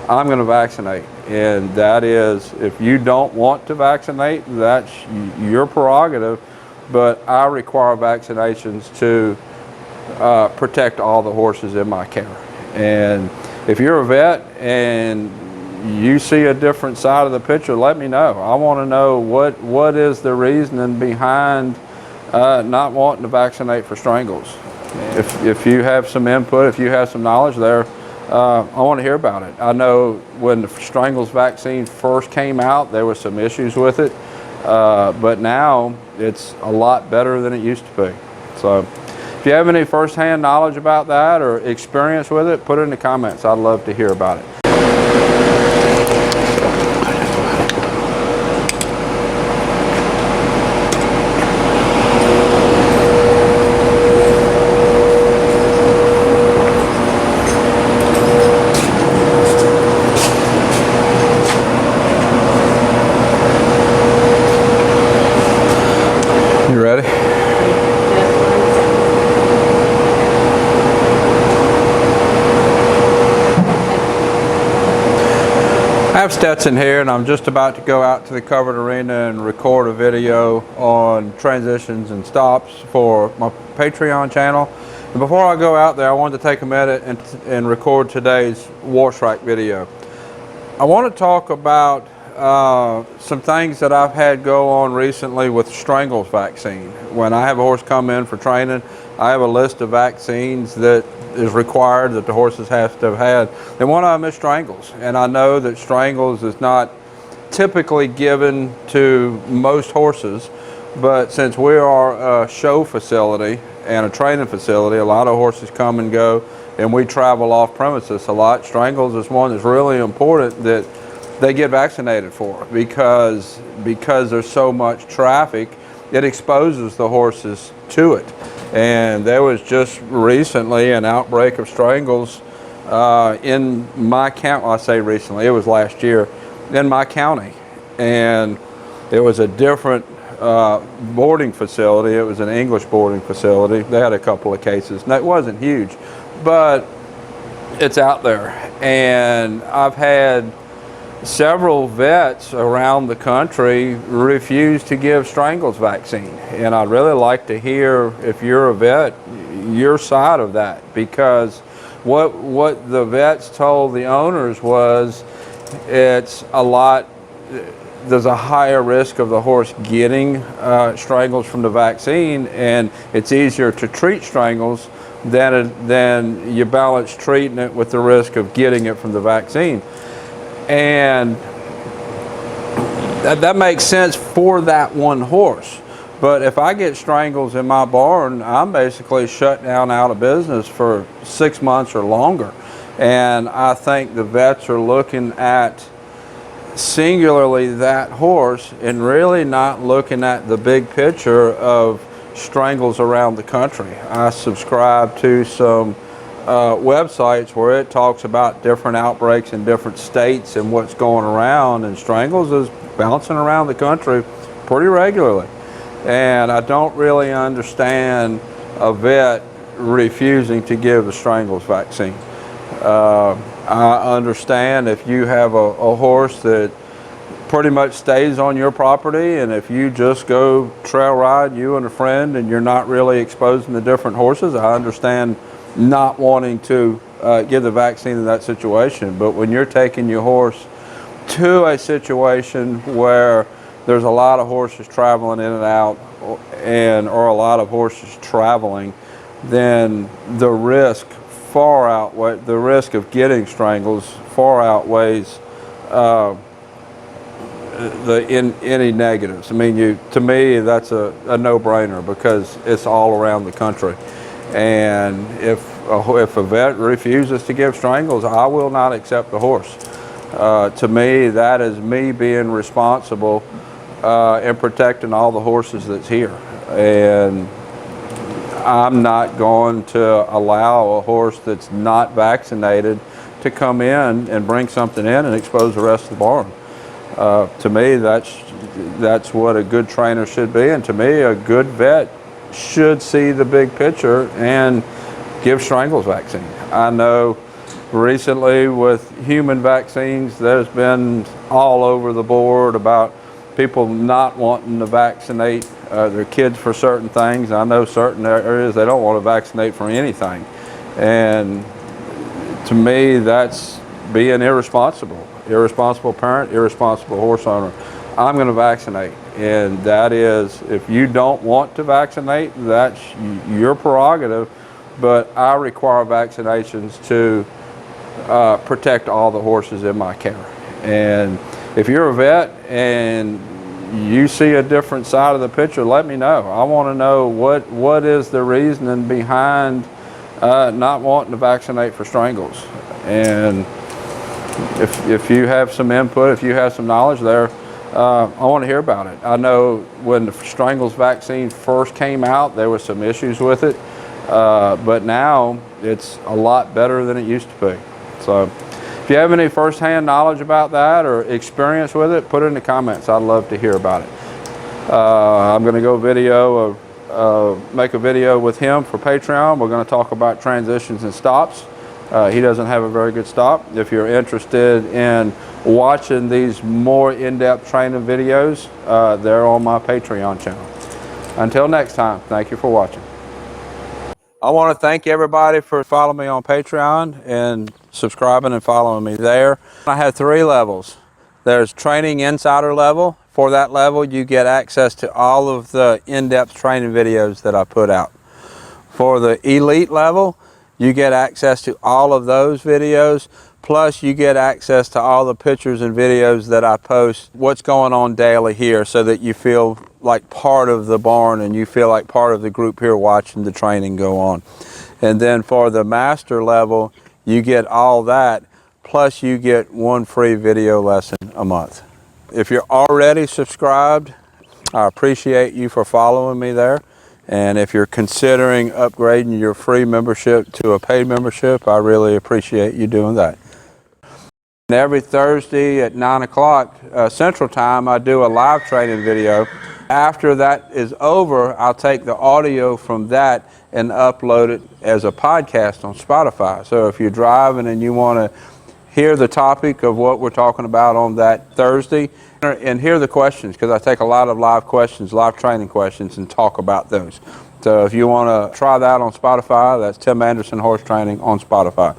I'm going to vaccinate. And that is, if you don't want to vaccinate, that's your prerogative, but I require vaccinations to protect all the horses in my care. And if you're a vet and you see a different side of the picture, let me know. I want to know what is the reasoning behind not wanting to vaccinate for strangles. If you have some input, if you have some knowledge there, I want to hear about it. I know when the Strangles vaccine first came out, there were some issues with it, but now it's a lot better than it used to be. So if you have any first-hand knowledge about that or experience with it, put it in the comments. I'd love to hear about it. You ready? I have Stetson here, and I'm just about to go out to the covered arena and record a video on transitions and stops for my Patreon channel. And before I go out there, I wanted to take a minute and record today's wash rack video. I want to talk about some things that I've had go on recently with Strangles vaccine. When I have a horse come in for training, I have a list of vaccines that is required that the horses have to have had. And one of them is Strangles. And I know that Strangles is not typically given to most horses, but since we are a show facility and a training facility, a lot of horses come and go, and we travel off premises a lot. Strangles is one that's really important that they get vaccinated for, because there's so much traffic, it exposes the horses to it. And there was just recently an outbreak of Strangles in my county. Well, I say recently, it was last year, in my county. And it was a different boarding facility. It was an English boarding facility. They had a couple of cases. And it wasn't huge, but it's out there. And I've had several vets around the country refuse to give Strangles vaccine, and I'd really like to hear, if you're a vet, your side of that, because what the vets told the owners was there's a higher risk of the horse getting Strangles from the vaccine, and it's easier to treat Strangles than you balance treating it with the risk of getting it from the vaccine. And that makes sense for that one horse. But if I get Strangles in my barn, I'm basically shut down out of business for 6 months or longer. And I think the vets are looking at singularly that horse and really not looking at the big picture of Strangles around the country. I subscribe to some websites where it talks about different outbreaks in different states and what's going around, and Strangles is bouncing around the country pretty regularly. And I don't really understand a vet refusing to give the Strangles vaccine. I understand if you have a horse that pretty much stays on your property, and if you just go trail ride, you and a friend, and you're not really exposing the different horses, I understand not wanting to give the vaccine in that situation. But when you're taking your horse to a situation where there's a lot of horses traveling in and out, or a lot of horses traveling, then the risk of getting Strangles far outweighs any negatives. I mean, to me, that's a no-brainer, because it's all around the country. And if a vet refuses to give Strangles, I will not accept the horse. To me, that is me being responsible and protecting all the horses that's here. And I'm not going to allow a horse that's not vaccinated to come in and bring something in and expose the rest of the barn. To me, that's what a good trainer should be, and to me, a good vet should see the big picture and give Strangles vaccine. I know Recently with human vaccines, there's been all over the board about people not wanting to vaccinate their kids for certain things. I know certain areas they don't want to vaccinate for anything. And to me, that's being irresponsible. Irresponsible parent, irresponsible horse owner. I'm going to vaccinate. And that is, if you don't want to vaccinate, that's your prerogative. But I require vaccinations to protect all the horses in my care. And if you're a vet and you see a different side of the picture, let me know. I want to know what is the reasoning behind not wanting to vaccinate for strangles. And if you have some input, if you have some knowledge there, I want to hear about it. I know when the Strangles vaccine first came out, there were some issues with it, but now it's a lot better than it used to be. So if you have any first-hand knowledge about that or experience with it, put it in the comments. I'd love to hear about it. I'm going to go make a video with him for Patreon. We're going to talk about transitions and stops. He doesn't have a very good stop. If you're interested in watching these more in-depth training videos, they're on my Patreon channel. Until next time, thank you for watching. I want to thank everybody for following me on Patreon and subscribing and following me there. I have 3 levels. There's training insider level. For that level, you get access to all of the in-depth training videos that I put out. For the elite level, you get access to all of those videos, plus you get access to all the pictures and videos that I post, what's going on daily here, so that you feel like part of the barn and you feel like part of the group here watching the training go on. And then for the master level, you get all that, plus you get 1 free video lesson a month. If you're already subscribed, I appreciate you for following me there. And if you're considering upgrading your free membership to a paid membership, I really appreciate you doing that. And every Thursday at 9 o'clock Central Time, I do a live training video. After that is over, I'll take the audio from that and upload it as a podcast on Spotify. So if you're driving and you want to hear the topic of what we're talking about on that Thursday, and hear the questions, because I take a lot of live questions, live training questions, and talk about those. So if you want to try that on Spotify, that's Tim Anderson Horse Training on Spotify.